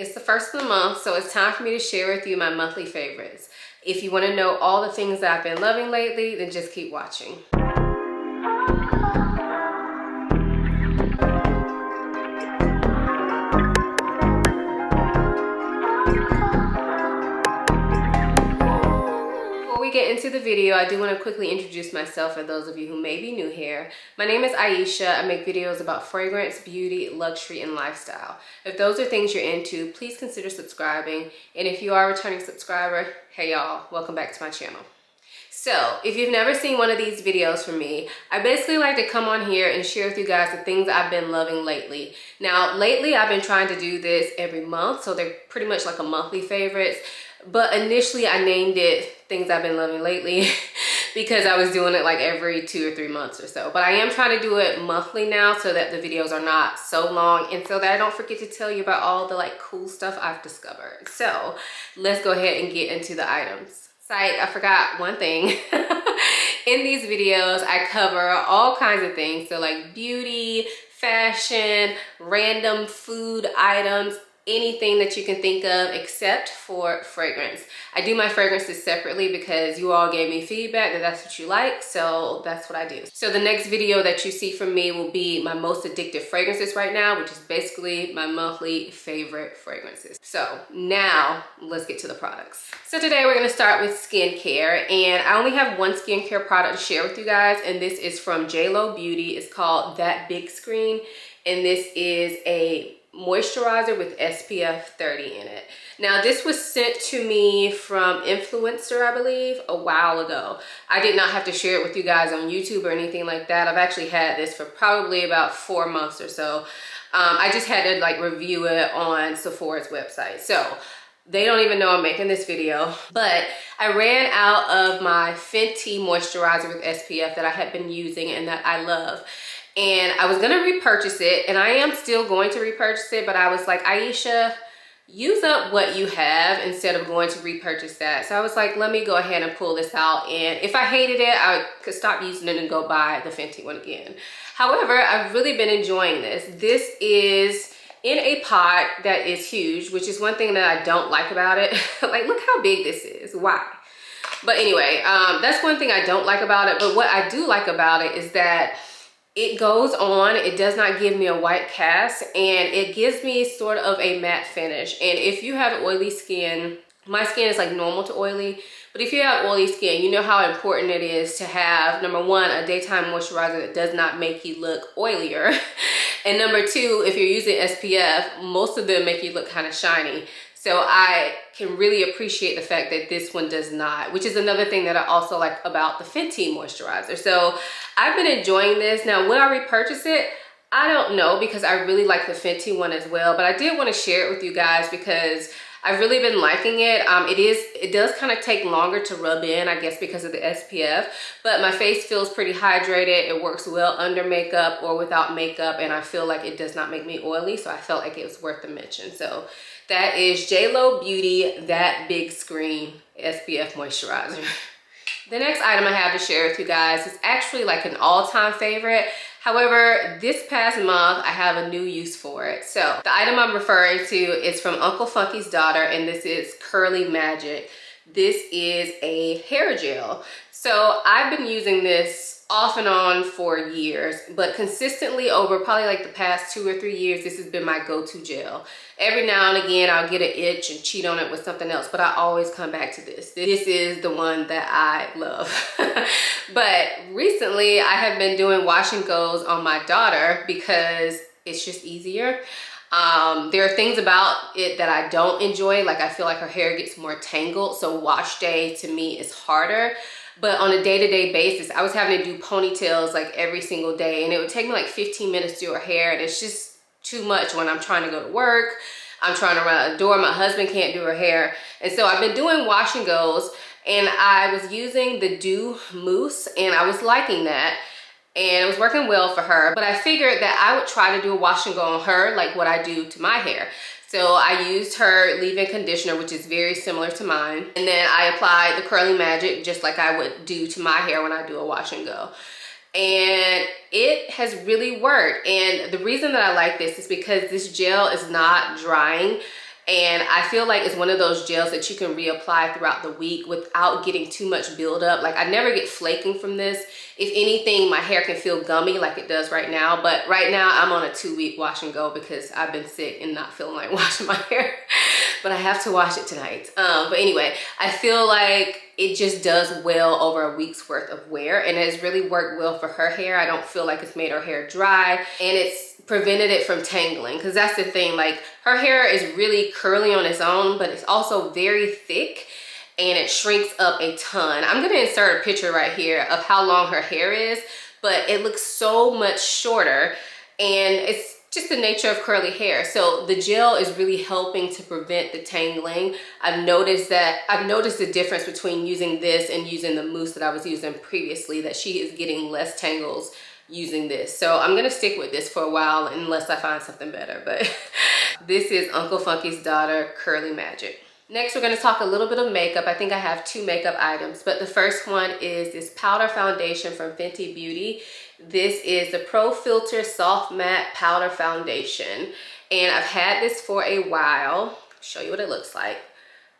It's the first of the month, so it's time for me to share with you my monthly favorites. If you want to know all the things that I've been loving lately, then just keep watching. Get into the video, I do want to quickly introduce myself for those of you who may be new here. My name is Ayesha. I make videos about fragrance, beauty, luxury, and lifestyle. If those are things you're into, please consider subscribing. And if you are a returning subscriber, hey y'all, welcome back to my channel. So if you've never seen one of these videos from me, I basically like to come on here and share with you guys the things I've been loving lately. Now, lately I've been trying to do this every month, so they're pretty much like a monthly favorites. But initially I named it things I've been loving lately because I was doing it like every 2 or 3 months or so. But I am trying to do it monthly now so that the videos are not so long and so that I don't forget to tell you about all the like cool stuff I've discovered. So let's go ahead and get into the items. Psych, I forgot one thing. In these videos, I cover all kinds of things. So like beauty, fashion, random food items, anything that you can think of except for fragrance. I do my fragrances separately because you all gave me feedback that that's what you like, so that's what I do. So the next video that you see from me will be my most addictive fragrances right now, which is basically my monthly favorite fragrances. So now let's get to the products. So today we're going to start with skincare, and I only have one skincare product to share with you guys, and this is from JLo Beauty. It's called That Big Screen, and this is a moisturizer with SPF 30 in it. Now this was sent to me from Influencer, I believe, a while ago. I did not have to share it with you guys on YouTube or anything like that. I've actually had this for probably about 4 months or so. I just had to like review it on Sephora's website. So they don't even know I'm making this video, but I ran out of my Fenty moisturizer with SPF that I had been using and that I love. And I was gonna repurchase it, and I am still going to repurchase it, but I was like, Ayesha, use up what you have instead of going to repurchase that. So I was like, let me go ahead and pull this out, and if I hated it, I could stop using it and go buy the Fenty one again. However, I've really been enjoying this. This is in a pot that is huge, which is one thing that I don't like about it. Like, look how big this is. Why? But anyway, that's one thing I don't like about it. But what I do like about it is that it goes on, it does not give me a white cast, and it gives me sort of a matte finish. And if you have oily skin, my skin is like normal to oily, but if you have oily skin, you know how important it is to have, number one, a daytime moisturizer that does not make you look oilier. And number two, if you're using SPF, most of them make you look kind of shiny. So I can really appreciate the fact that this one does not, which is another thing that I also like about the Fenty moisturizer. So I've been enjoying this. Now, will I repurchase it? I don't know, because I really like the Fenty one as well, but I did want to share it with you guys because I've really been liking it. It does kind of take longer to rub in, I guess, because of the SPF, but my face feels pretty hydrated. It works well under makeup or without makeup, and I feel like it does not make me oily, so I felt like it was worth the mention. So that is JLo Beauty That Big Screen SPF moisturizer. The next item I have to share with you guys is actually like an all-time favorite. However, this past month, I have a new use for it. So the item I'm referring to is from Uncle Funky's daughter, and this is Curly Magic. This is a hair gel. So I've been using this off and on for years, but consistently over probably like the past 2 or 3 years, this has been my go-to gel. Every now and again, I'll get an itch and cheat on it with something else, but I always come back to this. This is the one that I love. But recently, I have been doing wash and goes on my daughter because it's just easier. There are things about it that I don't enjoy, like I feel like her hair gets more tangled, so wash day to me is harder. But on a day-to-day basis, I was having to do ponytails like every single day, and it would take me like 15 minutes to do her hair, and it's just too much when I'm trying to go to work. I'm trying to run a door. My husband can't do her hair. And so I've been doing wash and goes, and I was using the Dew Mousse, and I was liking that. And it was working well for her, but I figured that I would try to do a wash and go on her like what I do to my hair. So I used her leave-in conditioner, which is very similar to mine. And then I applied the Curly Magic just like I would do to my hair when I do a wash and go. And it has really worked. And the reason that I like this is because this gel is not drying. And I feel like it's one of those gels that you can reapply throughout the week without getting too much buildup. Like I never get flaking from this. If anything, my hair can feel gummy like it does right now. But right now I'm on a 2-week wash and go because I've been sick and not feeling like washing my hair. But I have to wash it tonight. But anyway, I feel like it just does well over a week's worth of wear, and it has really worked well for her hair. I don't feel like it's made her hair dry, and it's prevented it from tangling, because that's the thing. Like her hair is really curly on its own, but it's also very thick and it shrinks up a ton. I'm gonna insert a picture right here of how long her hair is, but it looks so much shorter, and it's just the nature of curly hair. So the gel is really helping to prevent the tangling. I've noticed the difference between using this and using the mousse that I was using previously, that she is getting less tangles using this. So I'm gonna stick with this for a while unless I find something better. But this is Uncle Funky's Daughter Curly Magic. Next, we're gonna talk a little bit of makeup. I think I have 2 makeup items, but the first one is this powder foundation from Fenty Beauty. This is the Pro Filter Soft Matte Powder Foundation. And I've had this for a while. I'll show you what it looks like.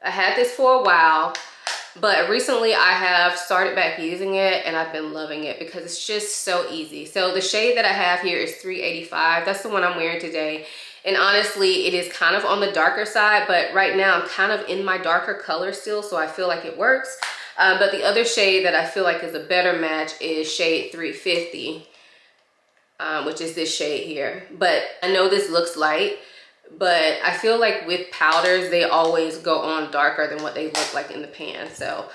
I had this for a while, but recently I have started back using it and I've been loving it because it's just so easy. So the shade that I have here is 385. That's the one I'm wearing today. And honestly, it is kind of on the darker side, but right now I'm kind of in my darker color still, so I feel like it works. But the other shade that I feel like is a better match is shade 350, which is this shade here. But I know this looks light, but I feel like with powders, they always go on darker than what they look like in the pan. So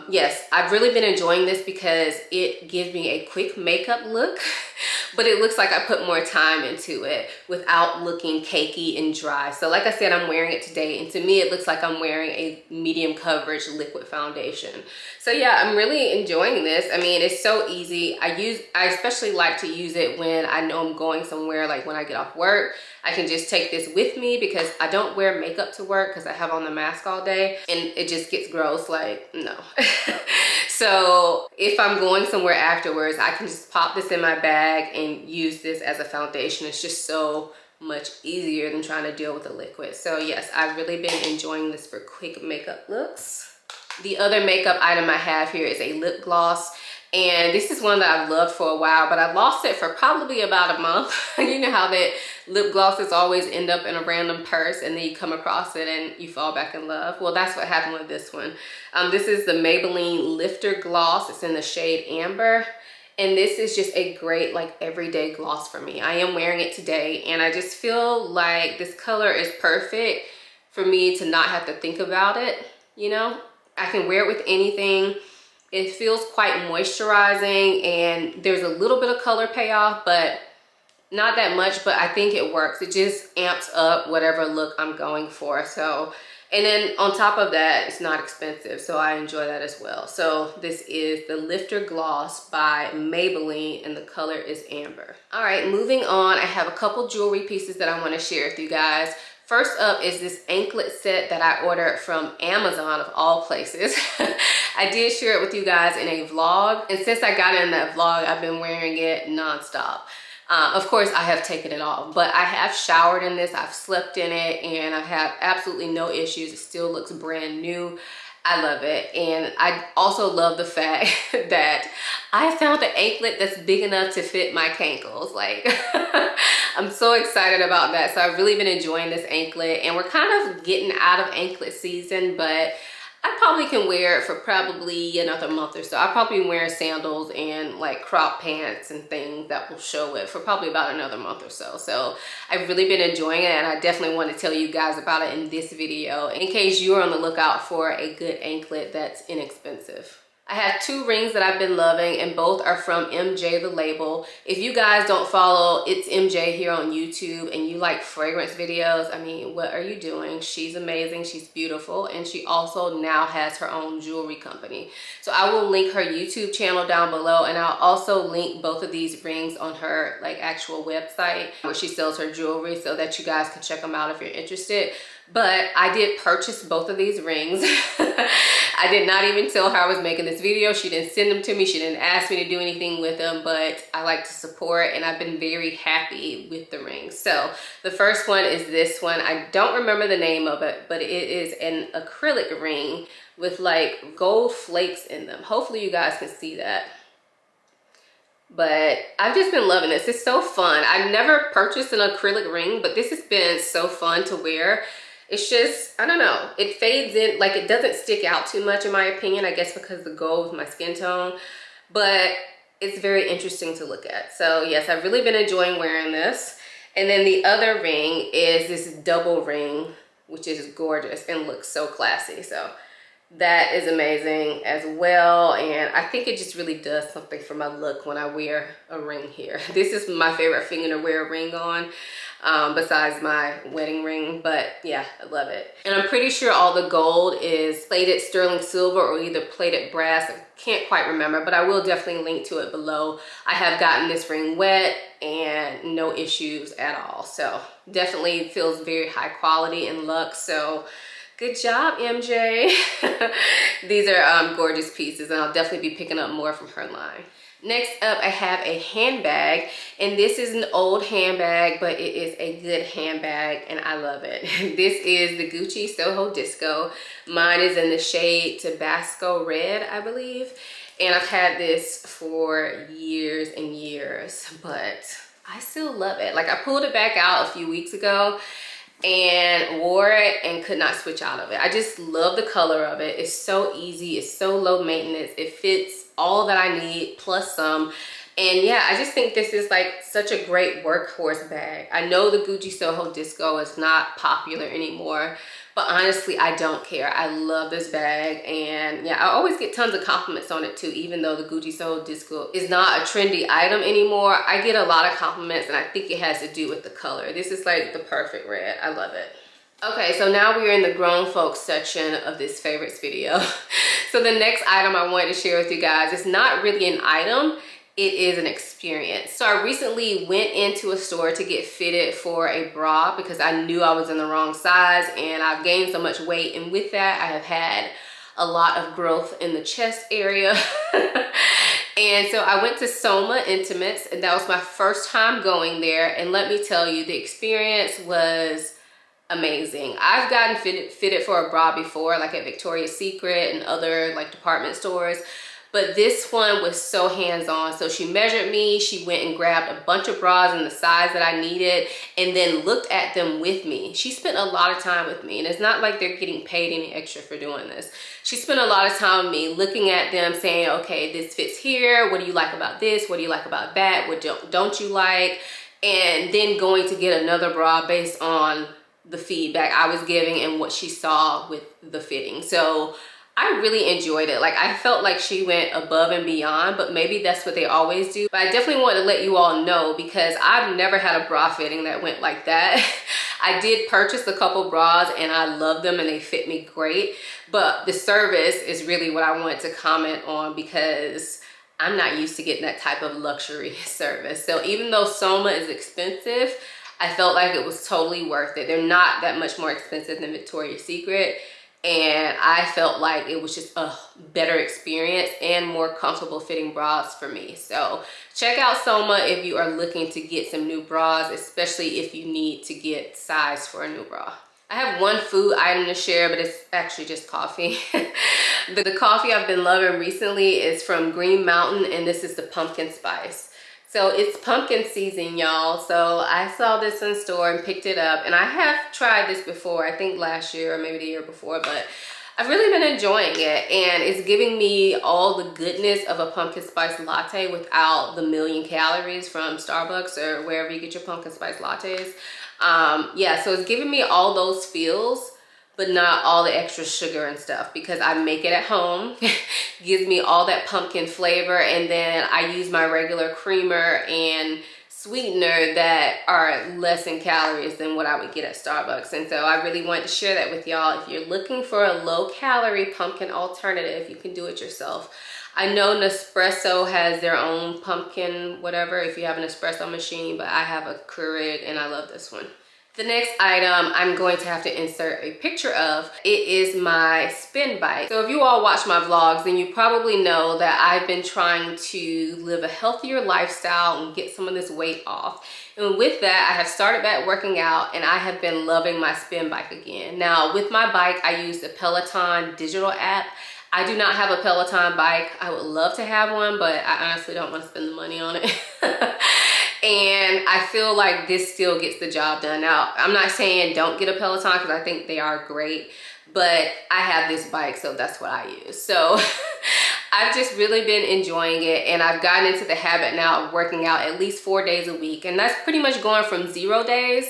yes, I've really been enjoying this because it gives me a quick makeup look, but it looks like I put more time into it without looking cakey and dry. So like I said, I'm wearing it today, and to me it looks like I'm wearing a medium coverage liquid foundation. So yeah, I'm really enjoying this. I mean, it's so easy. I especially like to use it when I know I'm going somewhere, like when I get off work. I can just take this with me because I don't wear makeup to work because I have on the mask all day and it just gets gross, like no. So if I'm going somewhere afterwards, I can just pop this in my bag and use this as a foundation. It's just so much easier than trying to deal with a liquid. So yes, I've really been enjoying this for quick makeup looks. The other makeup item I have here is a lip gloss. And this is one that I've loved for a while, but I lost it for probably about a month. You know how that lip glosses always end up in a random purse and then you come across it and you fall back in love. Well, that's what happened with this one. This is the Maybelline Lifter Gloss. It's in the shade Amber. And this is just a great like everyday gloss for me. I am wearing it today and I just feel like this color is perfect for me to not have to think about it. You know, I can wear it with anything. It feels quite moisturizing and there's a little bit of color payoff, but not that much, but I think it works. It just amps up whatever look I'm going for. So, and then on top of that, it's not expensive, so I enjoy that as well. So this is the Lifter Gloss by Maybelline and the color is Amber. All right, moving on, I have a couple jewelry pieces that I want to share with you guys. First up is this anklet set that I ordered from Amazon of all places. I did share it with you guys in a vlog, and since I got in that vlog, I've been wearing it nonstop. Of course, I have taken it off, but I have showered in this, I've slept in it, and I have absolutely no issues. It still looks brand new. I love it. And I also love the fact that I found an anklet that's big enough to fit my cankles. Like, I'm so excited about that. So I've really been enjoying this anklet, and we're kind of getting out of anklet season, but I probably can wear it for probably another month or so. I'll probably be wearing sandals and like crop pants and things that will show it for probably about another month or so. So I've really been enjoying it, and I definitely want to tell you guys about it in this video in case you're on the lookout for a good anklet that's inexpensive. I have 2 rings that I've been loving, and both are from MJ the Label. If you guys don't follow It's MJ here on YouTube and you like fragrance videos, I mean, what are you doing? She's amazing, she's beautiful, and she also now has her own jewelry company. So I will link her YouTube channel down below, and I'll also link both of these rings on her like actual website where she sells her jewelry so that you guys can check them out if you're interested. But I did purchase both of these rings. I did not even tell her I was making this this video. She didn't send them to me. She didn't ask me to do anything with them, but I like to support, and I've been very happy with the rings. So the first one is this one. I don't remember the name of it, but it is an acrylic ring with like gold flakes in them. Hopefully you guys can see that. But I've just been loving this. It's so fun. I've never purchased an acrylic ring, but this has been so fun to wear. It's just, I don't know, it fades in, like it doesn't stick out too much in my opinion, I guess because the gold with my skin tone, but it's very interesting to look at. So yes, I've really been enjoying wearing this. And then the other ring is this double ring, which is gorgeous and looks so classy. So that is amazing as well, and I think it just really does something for my look when I wear a ring here. This is my favorite finger to wear a ring on, besides my wedding ring, but yeah, I love it. And I'm pretty sure all the gold is plated sterling silver or either plated brass. I can't quite remember, but I will definitely link to it below. I have gotten this ring wet and no issues at all, so definitely feels very high quality and luxe. So good job, MJ. These are gorgeous pieces, and I'll definitely be picking up more from her line. Next up, I have a handbag, and this is an old handbag, but it is a good handbag, and I love it. This is the Gucci Soho Disco. Mine is in the shade Tabasco Red, I believe, and I've had this for years and years, but I still love it. Like, I pulled it back out a few weeks ago and wore it and could not switch out of it. I just love the color of it. It's so easy, it's so low maintenance, it fits all that I need plus some. And yeah, I just think this is like such a great workhorse bag. I know the Gucci Soho Disco is not popular anymore, but honestly, I don't care. I love this bag, and yeah, I always get tons of compliments on it too. Even though the Gucci Soho Disco is not a trendy item anymore, I get a lot of compliments, and I think it has to do with the color. This is like the perfect red. I love it. Okay, so now we're in the grown folks section of this favorites video. So the next item I wanted to share with you guys is not really an item, it is an experience. So I recently went into a store to get fitted for a bra because I knew I was in the wrong size, and I've gained so much weight, and with that I have had a lot of growth in the chest area. And so I went to Soma Intimates, and that was my first time going there, and let me tell you, the experience was amazing. I've gotten fitted for a bra before, like at Victoria's Secret and other like department stores, but this one was so hands-on. So she measured me, she went and grabbed a bunch of bras in the size that I needed, and then looked at them with me. She spent a lot of time with me, and it's not like they're getting paid any extra for doing this. She spent a lot of time with me, looking at them, saying, okay, this fits here, what do you like about this, what do you like about that, what don't you like, and then going to get another bra based on the feedback I was giving and what she saw with the fitting. So I really enjoyed it. Like, I felt like she went above and beyond, but maybe that's what they always do. But I definitely want to let you all know, because I've never had a bra fitting that went like that. I did purchase a couple bras and I love them and they fit me great, but the service is really what I wanted to comment on, because I'm not used to getting that type of luxury service. So even though Soma is expensive, I felt like it was totally worth it. They're not that much more expensive than Victoria's Secret, and I felt like it was just a better experience and more comfortable fitting bras for me. So check out Soma if you are looking to get some new bras, especially if you need to get size for a new bra. I have one food item to share, but it's actually just coffee. The coffee I've been loving recently is from Green Mountain, and this is the pumpkin spice. So it's pumpkin season, y'all. So I saw this in store and picked it up, and I have tried this before, I think last year or maybe the year before, but I've really been enjoying it, and it's giving me all the goodness of a pumpkin spice latte without the million calories from Starbucks or wherever you get your pumpkin spice lattes. Yeah, so it's giving me all those feels, but not all the extra sugar and stuff, because I make it at home. Gives me all that pumpkin flavor, and then I use my regular creamer and sweetener that are less in calories than what I would get at Starbucks. And so I really wanted to share that with y'all. If you're looking for a low-calorie pumpkin alternative, you can do it yourself. I know Nespresso has their own pumpkin whatever if you have an espresso machine, but I have a Keurig and I love this one. The next item I'm going to have to insert a picture of. It is my spin bike. So if you all watch my vlogs, then you probably know that I've been trying to live a healthier lifestyle and get some of this weight off. And with that, I have started back working out and I have been loving my spin bike again. Now with my bike, I use the Peloton digital app. I do not have a Peloton bike. I would love to have one, but I honestly don't want to spend the money on it. And I feel like this still gets the job done. Now, I'm not saying don't get a Peloton because I think they are great, but I have this bike, so that's what I use. So I've just really been enjoying it, and I've gotten into the habit now of working out at least 4 days a week. And that's pretty much going from 0 days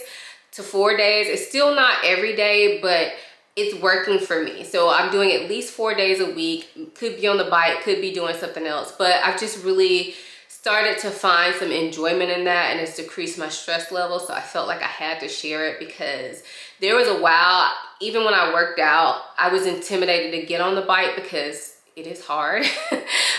to 4 days. It's still not every day, but it's working for me. So I'm doing at least 4 days a week. Could be on the bike, could be doing something else, but I've just really started to find some enjoyment in that, and it's decreased my stress level. So I felt like I had to share it because there was a while, even when I worked out, I was intimidated to get on the bike because it is hard.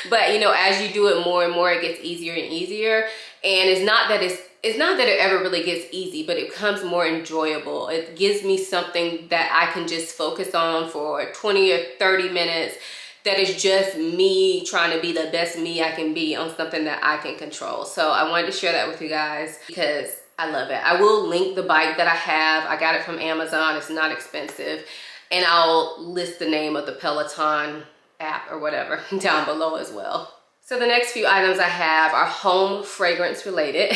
But you know, as you do it more and more, it gets easier and easier. And it's not that it ever really gets easy, but it becomes more enjoyable. It gives me something that I can just focus on for 20 or 30 minutes. That is just me trying to be the best me I can be on something that I can control. So I wanted to share that with you guys because I love it. I will link the bike that I have. I got it from Amazon. It's not expensive. And I'll list the name of the Peloton app or whatever down below as well. So the next few items I have are home fragrance related.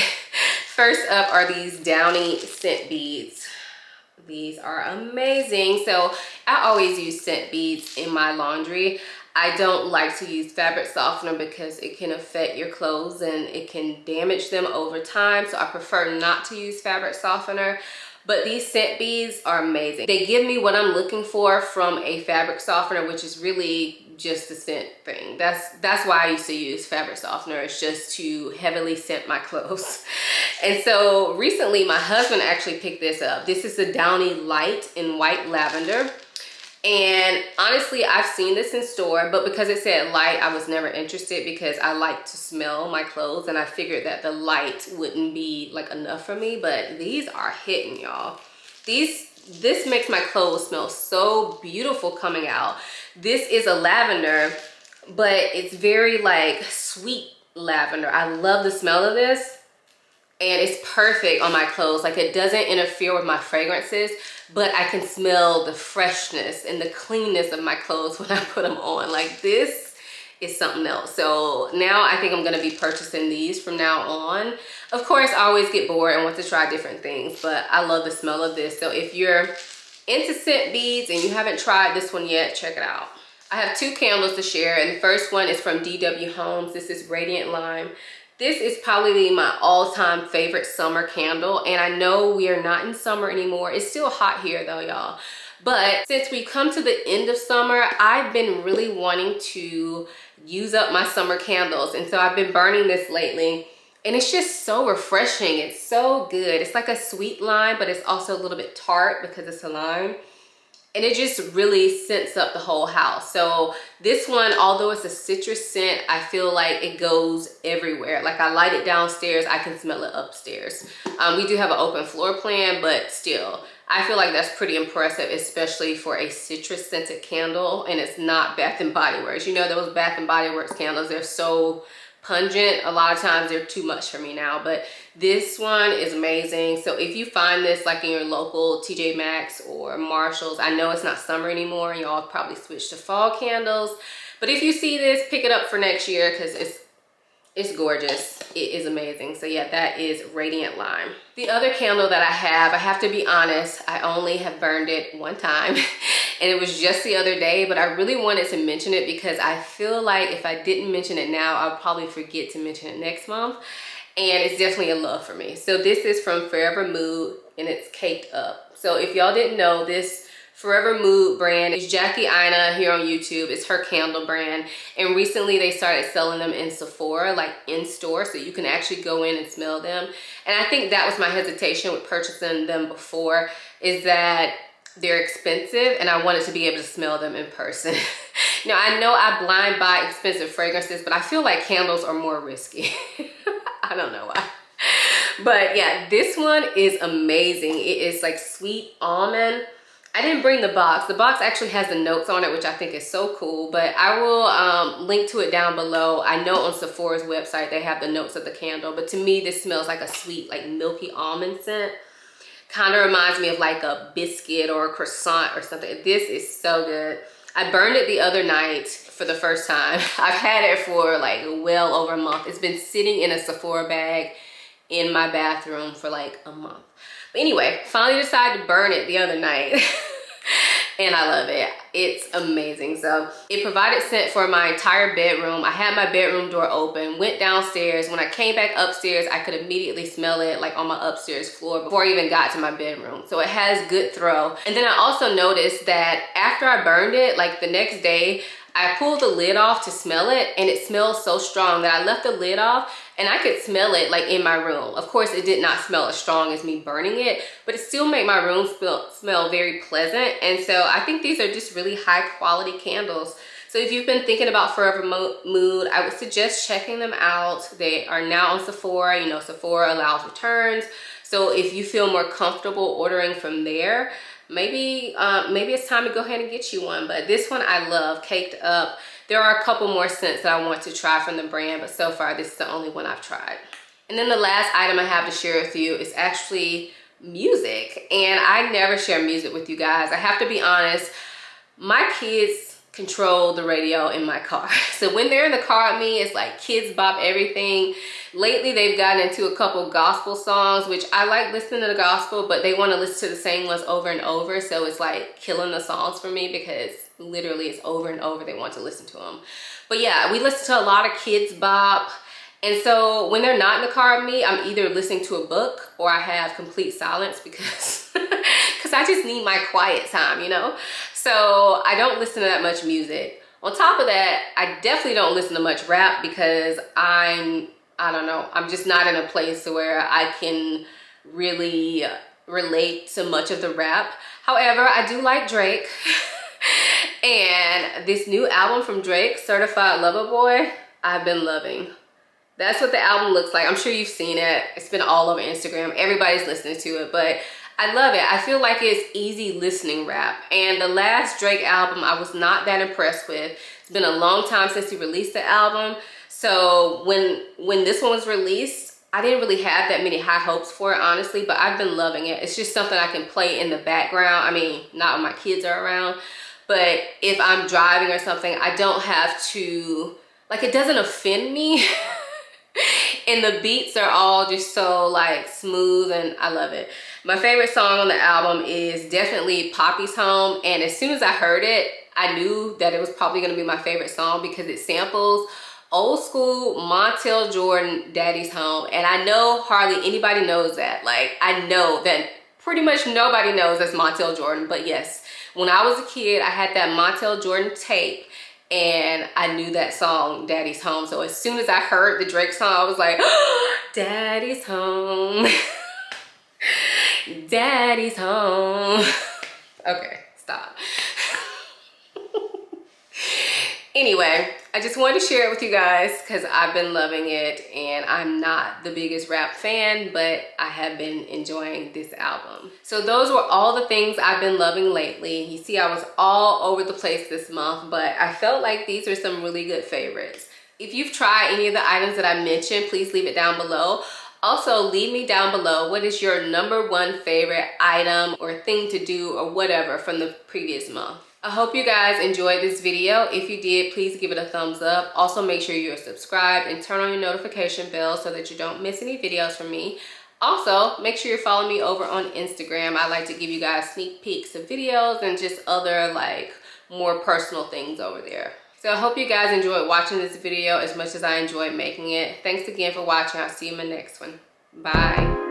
First up are these Downy scent beads. These are amazing. So I always use scent beads in my laundry. I don't like to use fabric softener because it can affect your clothes and it can damage them over time. So I prefer not to use fabric softener. But these scent beads are amazing. They give me what I'm looking for from a fabric softener, which is really just the scent thing. That's why I used to use fabric softener. It's just to heavily scent my clothes. And so recently my husband actually picked this up. This is the Downy Light in White Lavender. And honestly, I've seen this in store, but because it said light, I was never interested because I like to smell my clothes, and I figured that the light wouldn't be like enough for me. But these are hitting, y'all. This makes my clothes smell so beautiful coming out. This is a lavender, but it's very like sweet lavender. I love the smell of this. And it's perfect on my clothes. Like, it doesn't interfere with my fragrances, but I can smell the freshness and the cleanness of my clothes when I put them on. Like, this is something else. So now I think I'm gonna be purchasing these from now on. Of course, I always get bored and want to try different things, but I love the smell of this. So if you're into scent beads and you haven't tried this one yet, check it out. I have 2 candles to share, and the first one is from DW Homes. This is Radiant Lime. This is probably my all-time favorite summer candle, and I know we are not in summer anymore. It's still hot here though, y'all. But since we come to the end of summer, I've been really wanting to use up my summer candles, and so I've been burning this lately, and it's just so refreshing. It's so good. It's like a sweet lime, but it's also a little bit tart because it's a lime. And it just really scents up the whole house. So this one, although it's a citrus scent, I feel like it goes everywhere. Like, I light it downstairs, I can smell it upstairs. We do have an open floor plan, but still, I feel like that's pretty impressive, especially for a citrus scented candle, and it's not Bath and Body Works. You know, those Bath and Body Works candles, they're so pungent. A lot of times they're too much for me now, but this one is amazing. So if you find this like in your local TJ Maxx or Marshalls, I know it's not summer anymore, y'all probably switched to fall candles, but if you see this, pick it up for next year because it's gorgeous. It is amazing. So yeah, that is Radiant Lime. The other candle that I have to be honest, I only have burned it one time and it was just the other day, but I really wanted to mention it because I feel like if I didn't mention it now, I'll probably forget to mention it next month. And it's definitely a love for me. So this is from Forever Mood and it's Caked Up. So if y'all didn't know, this Forever Mood brand is Jackie Aina here on YouTube. It's her candle brand. And recently they started selling them in Sephora, like in store, so you can actually go in and smell them. And I think that was my hesitation with purchasing them before, is that they're expensive and I wanted to be able to smell them in person. Now, I know I blind buy expensive fragrances, but I feel like candles are more risky. I don't know why. But yeah, this one is amazing. It is like sweet almond. I didn't bring the box. The box actually has the notes on it, which I think is so cool, but I will link to it down below. I know on Sephora's website they have the notes of the candle, but to me this smells like a sweet, like milky almond scent. Kind of reminds me of like a biscuit or a croissant or something. This is so good. I burned it the other night for the first time. I've had it for like well over a month. It's been sitting in a Sephora bag in my bathroom for like a month. But anyway, finally decided to burn it the other night. And I love it. It's amazing. So it provided scent for my entire bedroom. I had my bedroom door open, went downstairs. When I came back upstairs, I could immediately smell it like on my upstairs floor before I even got to my bedroom. So it has good throw. And then I also noticed that after I burned it, like the next day, I pulled the lid off to smell it, and it smells so strong that I left the lid off and I could smell it like in my room. Of course, it did not smell as strong as me burning it, but it still made my room smell very pleasant. And so I think these are just really high quality candles. So if you've been thinking about Forever Mood, I would suggest checking them out. They are now on Sephora. You know, Sephora allows returns. So if you feel more comfortable ordering from there, maybe it's time to go ahead and get you one. But this one I love, Caked Up. There are a couple more scents that I want to try from the brand, but so far this is the only one I've tried. And then the last item I have to share with you is actually music. And I never share music with you guys. I have to be honest, my kids control the radio in my car. So when they're in the car with me, it's like Kids Bop everything. Lately, they've gotten into a couple gospel songs, which I like listening to the gospel, but they want to listen to the same ones over and over. So it's like killing the songs for me because literally it's over and over. They want to listen to them. But yeah, we listen to a lot of Kids Bop. And so when they're not in the car with me, I'm either listening to a book or I have complete silence because I just need my quiet time, you know? So I don't listen to that much music. On top of that, I definitely don't listen to much rap because I don't know, I'm just not in a place where I can really relate to much of the rap. However, I do like Drake. And this new album from Drake, Certified Lover Boy, I've been loving. That's what the album looks like. I'm sure you've seen it. It's been all over Instagram. Everybody's listening to it, but I love it. I feel like it's easy listening rap. And the last Drake album, I was not that impressed with. It's been a long time since he released the album. So when this one was released, I didn't really have that many high hopes for it, honestly, but I've been loving it. It's just something I can play in the background. I mean, not when my kids are around, but if I'm driving or something, I don't have to, like, it doesn't offend me. And the beats are all just so like smooth and I love it. My favorite song on the album is definitely Poppy's Home, and as soon as I heard it, I knew that it was probably going to be my favorite song because it samples old school Montel Jordan Daddy's Home, and I know hardly anybody knows that. Like, I know that pretty much nobody knows that's Montel Jordan, but yes, when I was a kid, I had that Montel Jordan tape and I knew that song, Daddy's Home. So as soon as I heard the Drake song, I was like, oh, Daddy's home. Daddy's home. Okay, stop. Anyway, I just wanted to share it with you guys because I've been loving it, and I'm not the biggest rap fan, but I have been enjoying this album. So those were all the things I've been loving lately. You see, I was all over the place this month, but I felt like these are some really good favorites. If you've tried any of the items that I mentioned, please leave it down below. Also, leave me down below what is your #1 favorite item or thing to do or whatever from the previous month. I hope you guys enjoyed this video. If you did, please give it a thumbs up. Also, make sure you're subscribed and turn on your notification bell so that you don't miss any videos from me. Also, make sure you're following me over on Instagram. I like to give you guys sneak peeks of videos and just other like more personal things over there. So I hope you guys enjoyed watching this video as much as I enjoyed making it. Thanks again for watching. I'll see you in my next one. Bye.